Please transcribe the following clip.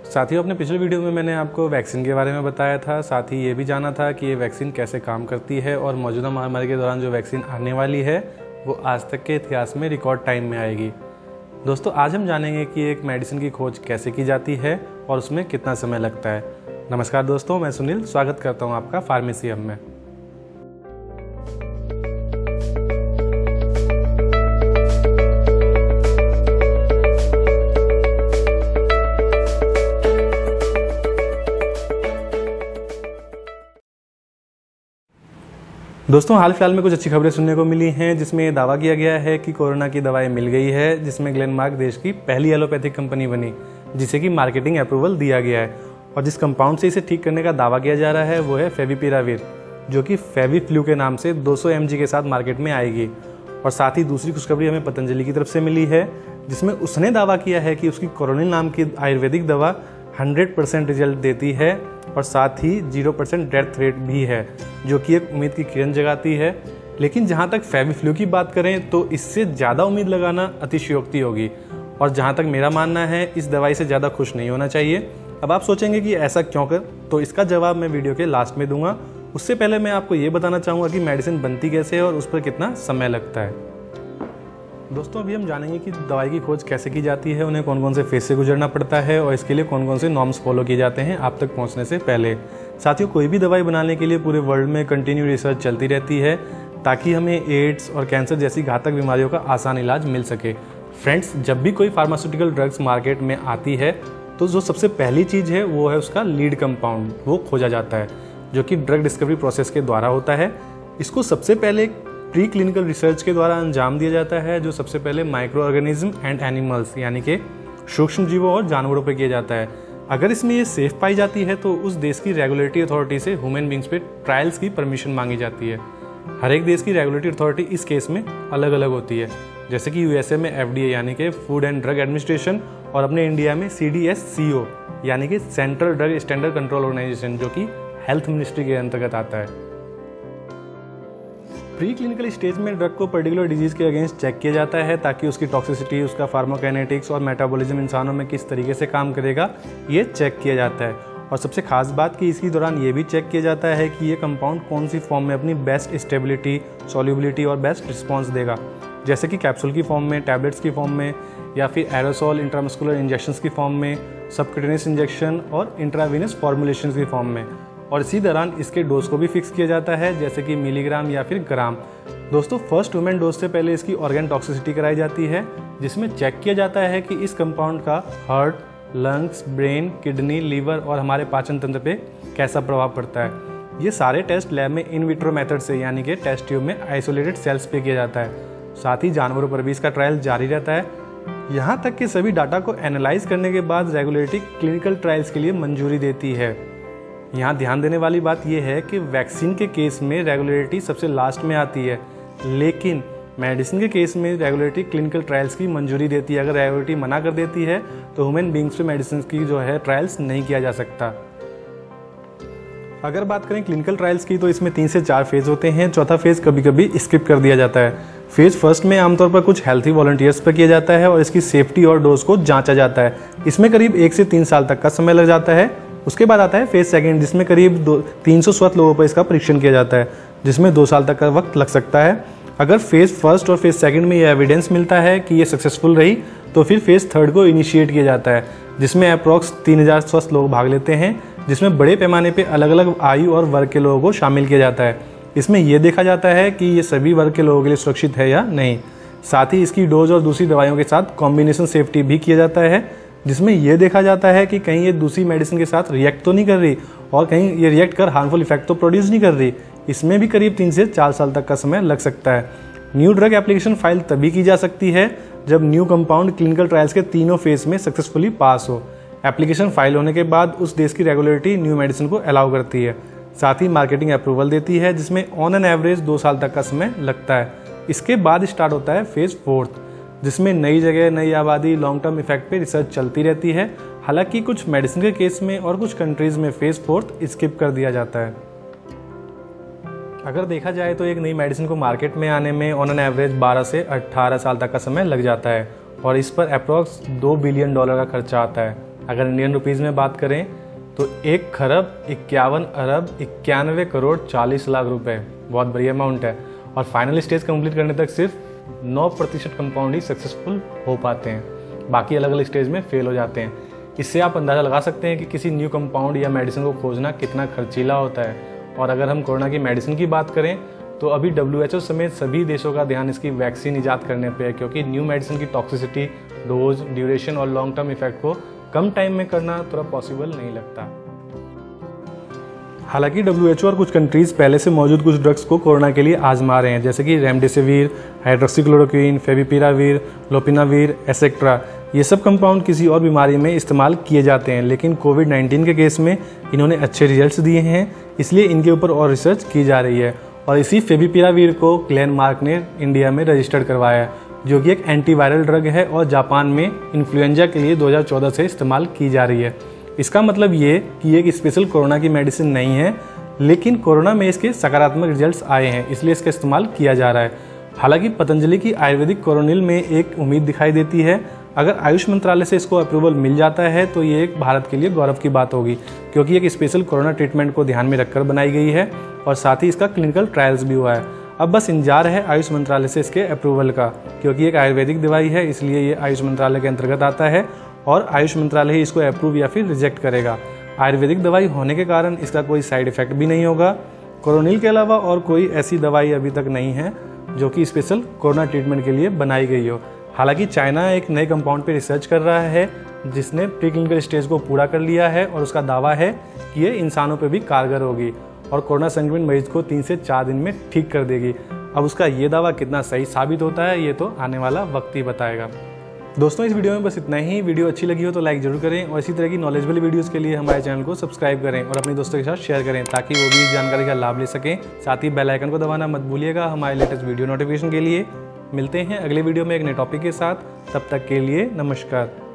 साथियों, अपने पिछले वीडियो में मैंने आपको वैक्सीन के बारे में बताया था। साथ ही ये भी जाना था कि ये वैक्सीन कैसे काम करती है और मौजूदा महामारी के दौरान जो वैक्सीन आने वाली है वो आज तक के इतिहास में रिकॉर्ड टाइम में आएगी। दोस्तों, आज हम जानेंगे कि एक मेडिसिन की खोज कैसे की जाती है और उसमें कितना समय लगता है। नमस्कार दोस्तों, मैं सुनील स्वागत करता हूँ आपका फार्मेसी हब में। दोस्तों, हाल फिलहाल में कुछ अच्छी खबरें सुनने को मिली हैं जिसमें ये दावा किया गया है कि कोरोना की दवाई मिल गई है, जिसमें ग्लेनमार्क देश की पहली एलोपैथिक कंपनी बनी जिसे कि मार्केटिंग अप्रूवल दिया गया है। और जिस कंपाउंड से इसे ठीक करने का दावा किया जा रहा है वो है फेविपिराविर, जो कि फेविफ्लू के नाम से 200 mg के साथ मार्केट में आएगी। और साथ ही दूसरी खुशखबरी हमें पतंजलि की तरफ से मिली है जिसमें उसने दावा किया है कि उसकी कोरोनिल नाम की आयुर्वेदिक दवा 100% रिजल्ट देती है और साथ ही 0% डेथ रेट भी है, जो कि एक उम्मीद की किरण जगाती है। लेकिन जहाँ तक फेविफ्लू की बात करें तो इससे ज़्यादा उम्मीद लगाना अतिशयोक्ति होगी और जहाँ तक मेरा मानना है इस दवाई से ज़्यादा खुश नहीं होना चाहिए। अब आप सोचेंगे कि ऐसा क्यों कर, तो इसका जवाब मैं वीडियो के लास्ट में दूंगा। उससे पहले मैं आपको ये बताना चाहूँगा कि मेडिसिन बनती कैसे है और उस पर कितना समय लगता है। दोस्तों, अभी हम जानेंगे कि दवाई की खोज कैसे की जाती है, उन्हें कौन कौन से फेज से गुजरना पड़ता है और इसके लिए कौन कौन से नॉर्म्स फॉलो किए जाते हैं आप तक पहुंचने से पहले। साथियों, कोई भी दवाई बनाने के लिए पूरे वर्ल्ड में कंटिन्यू रिसर्च चलती रहती है ताकि हमें एड्स और कैंसर जैसी घातक बीमारियों का आसान इलाज मिल सके। फ्रेंड्स, जब भी कोई फार्मास्यूटिकल ड्रग्स मार्केट में आती है तो जो सबसे पहली चीज़ है वो है उसका लीड कंपाउंड, वो खोजा जाता है, जो कि ड्रग डिस्कवरी प्रोसेस के द्वारा होता है। इसको सबसे पहले प्री क्लिनिकल रिसर्च के द्वारा अंजाम दिया जाता है, जो सबसे पहले माइक्रो ऑर्गेनिज्म एंड एनिमल्स यानी कि सूक्ष्म जीवों और जानवरों पर किया जाता है। अगर इसमें ये सेफ पाई जाती है तो उस देश की रेगुलेटरी अथॉरिटी से ह्यूमन बींग्स पे ट्रायल्स की परमिशन मांगी जाती है। हर एक देश की रेगुलेटरी अथॉरिटी इस केस में अलग अलग होती है, जैसे कि यूएसए में FDA यानी कि फूड एंड ड्रग एडमिनिस्ट्रेशन और अपने इंडिया में CDSCO यानी कि central drug standard control organisation, जो कि हेल्थ मिनिस्ट्री के अंतर्गत आता है। प्री क्लिनिकल स्टेज में ड्रग को पर्टिकुलर डिजीज के अगेंस्ट चेक किया जाता है ताकि उसकी टॉक्सिसिटी, उसका फार्माकोकाइनेटिक्स और मेटाबॉलिज्म इंसानों में किस तरीके से काम करेगा ये चेक किया जाता है। और सबसे खास बात कि इसके दौरान ये भी चेक किया जाता है कि ये कंपाउंड कौन सी फॉर्म में अपनी बेस्ट स्टेबिलिटी, सॉल्युबिलिटी और बेस्ट रिस्पॉन्स देगा, जैसे कि कैप्सूल की फॉर्म में, टैबलेट्स की फॉर्म में या फिर एरोसोल इंट्रामस्कुलर इंजेक्शंस की फॉर्म में, सबक्यूटेनियस इंजेक्शन और इंट्रावेनस फॉर्मुलेशन की फॉर्म में। और इसी दौरान इसके डोज को भी फिक्स किया जाता है, जैसे कि मिलीग्राम या फिर ग्राम। दोस्तों, फर्स्ट ह्यूमन डोज से पहले इसकी ऑर्गन टॉक्सिसिटी कराई जाती है, जिसमें चेक किया जाता है कि इस कंपाउंड का heart, lungs, brain, kidney, liver और हमारे पाचन तंत्र पे कैसा प्रभाव पड़ता है। ये सारे टेस्ट लैब में इन विट्रो मेथड से यानी कि टेस्ट ट्यूब में आइसोलेटेड सेल्स पे किया जाता है। साथ ही जानवरों पर भी इसका ट्रायल जारी रहता है। यहाँ तक कि सभी डाटा को एनालाइज करने के बाद रेगुलेटरी क्लिनिकल ट्रायल्स के लिए मंजूरी देती है। यहाँ ध्यान देने वाली बात यह है कि वैक्सीन के केस में रेगुलेटरी सबसे लास्ट में आती है, लेकिन मेडिसिन के केस में रेगुलेटरी क्लिनिकल ट्रायल्स की मंजूरी देती है। अगर रेगुलेटरी मना कर देती है तो ह्यूमन बींग्स पे मेडिसिन की जो है ट्रायल्स नहीं किया जा सकता। अगर बात करें क्लिनिकल ट्रायल्स की तो इसमें 3 से 4 फेज होते हैं। चौथा फेज कभी कभी स्किप कर दिया जाता है। फेज फर्स्ट में आमतौर पर कुछ हेल्थी वॉलंटियर्स पर किया जाता है और इसकी सेफ्टी और डोज को जांचा जाता है। इसमें करीब 1 से 3 साल तक का समय लग जाता है। उसके बाद आता है फेज सेकंड, जिसमें करीब 300 स्वस्थ लोगों पर इसका परीक्षण किया जाता है, जिसमें 2 साल तक का वक्त लग सकता है। अगर फेज फर्स्ट और फेज सेकंड में यह एविडेंस मिलता है कि ये सक्सेसफुल रही तो फिर फेज थर्ड को इनिशिएट किया जाता है, जिसमें अप्रॉक्स 3000 स्वस्थ लोग भाग लेते हैं, जिसमें बड़े पैमाने पे अलग अलग आयु और वर्ग के लोगों को शामिल किया जाता है। इसमें यह देखा जाता है कि ये सभी वर्ग के लोगों के लिए सुरक्षित है या नहीं। साथ ही इसकी डोज और दूसरी दवाइयों के साथ कॉम्बिनेशन सेफ्टी भी किया जाता है, जिसमें यह देखा जाता है कि कहीं ये दूसरी मेडिसिन के साथ रिएक्ट तो नहीं कर रही और कहीं ये रिएक्ट कर हार्मफुल इफेक्ट तो प्रोड्यूस नहीं कर रही। इसमें भी करीब 3 से 4 साल तक का समय लग सकता है। न्यू ड्रग एप्लीकेशन फाइल तभी की जा सकती है जब न्यू कंपाउंड क्लिनिकल ट्रायल्स के तीनों फेज में सक्सेसफुली पास हो। एप्लीकेशन फाइल होने के बाद उस देश की रेगुलेटरी न्यू मेडिसिन को अलाउ करती है, साथ ही मार्केटिंग अप्रूवल देती है, जिसमें ऑन एन एवरेज 2 साल तक का समय लगता है। इसके बाद स्टार्ट होता है फेज फोर्थ, जिसमें नई जगह, नई आबादी, लॉन्ग टर्म इफेक्ट पे रिसर्च चलती रहती है। हालांकि कुछ मेडिसिन के केस में और कुछ कंट्रीज में फेज फोर्थ स्किप कर दिया जाता है। अगर देखा जाए तो एक नई मेडिसिन को मार्केट में आने में ऑन एन एवरेज 12 से 18 साल तक का समय लग जाता है और इस पर अप्रॉक्स $2 बिलियन का खर्चा आता है। अगर इंडियन रुपीज़ में बात करें तो 1,51,91,40,00,000 रुपए, बहुत बड़ी अमाउंट है। और फाइनल स्टेज कंप्लीट करने तक सिर्फ 9% कंपाउंड ही सक्सेसफुल हो पाते हैं, बाकी अलग अलग स्टेज में फेल हो जाते हैं। इससे आप अंदाज़ा लगा सकते हैं कि किसी न्यू कंपाउंड या मेडिसिन को खोजना कितना खर्चीला होता है। और अगर हम कोरोना की मेडिसिन की बात करें तो अभी WHO समेत सभी देशों का ध्यान इसकी वैक्सीन ईजाद करने पे है, क्योंकि न्यू मेडिसिन की टॉक्सिसिटी, डोज, ड्यूरेशन और लॉन्ग टर्म इफेक्ट को कम टाइम में करना थोड़ा पॉसिबल नहीं लगता। हालांकि WHO और कुछ कंट्रीज़ पहले से मौजूद कुछ ड्रग्स को कोरोना के लिए आजमा रहे हैं, जैसे कि रेमडेसिविर, हाइड्रोक्सीक्लोरोक्विन, फेविपिराविर, लोपिनाविर एसेट्रा। ये सब कंपाउंड किसी और बीमारी में इस्तेमाल किए जाते हैं, लेकिन कोविड-19 के केस में इन्होंने अच्छे रिजल्ट्स दिए हैं, इसलिए इनके ऊपर और रिसर्च की जा रही है। और इसी फेविपिराविर को ग्लेनमार्क ने इंडिया में रजिस्टर्ड करवाया है, जो कि एक एंटीवायरल ड्रग है और जापान में इन्फ्लुएंजा के लिए 2014 से इस्तेमाल की जा रही है। इसका मतलब ये कि एक स्पेशल कोरोना की मेडिसिन नहीं है, लेकिन कोरोना में इसके सकारात्मक रिजल्ट्स आए हैं, इसलिए इसका इस्तेमाल किया जा रहा है। हालांकि पतंजलि की आयुर्वेदिक कोरोनिल में एक उम्मीद दिखाई देती है, अगर आयुष मंत्रालय से इसको अप्रूवल मिल जाता है तो ये एक भारत के लिए गौरव की बात होगी, क्योंकि एक स्पेशल कोरोना ट्रीटमेंट को ध्यान में रखकर बनाई गई है और साथ ही इसका क्लिनिकल ट्रायल्स भी हुआ है। अब बस इंतजार है आयुष मंत्रालय से इसके अप्रूवल का, क्योंकि एक आयुर्वेदिक दवाई है, इसलिए ये आयुष मंत्रालय के अंतर्गत आता है और आयुष मंत्रालय ही इसको अप्रूव या फिर रिजेक्ट करेगा। आयुर्वेदिक दवाई होने के कारण इसका कोई साइड इफेक्ट भी नहीं होगा। कोरोनिल के अलावा और कोई ऐसी दवाई अभी तक नहीं है जो कि स्पेशल कोरोना ट्रीटमेंट के लिए बनाई गई हो। हालांकि चाइना एक नए कंपाउंड पे रिसर्च कर रहा है जिसने प्री क्लिनिकल स्टेज को पूरा कर लिया है और उसका दावा है कि ये इंसानों पे भी कारगर होगी और कोरोना संक्रमित मरीज को 3 से 4 दिन में ठीक कर देगी। अब उसका ये दावा कितना सही साबित होता है ये तो आने वाला वक्त ही बताएगा। दोस्तों, इस वीडियो में बस इतना ही। वीडियो अच्छी लगी हो तो लाइक जरूर करें और इसी तरह की नॉलेजेबल वीडियोस के लिए हमारे चैनल को सब्सक्राइब करें और अपने दोस्तों के साथ शेयर करें, ताकि वो भी इस जानकारी का लाभ ले सकें। साथ ही बेल आइकन को दबाना मत भूलिएगा हमारे लेटेस्ट वीडियो नोटिफिकेशन के लिए। मिलते हैं अगले वीडियो में एक नए टॉपिक के साथ, तब तक के लिए नमस्कार।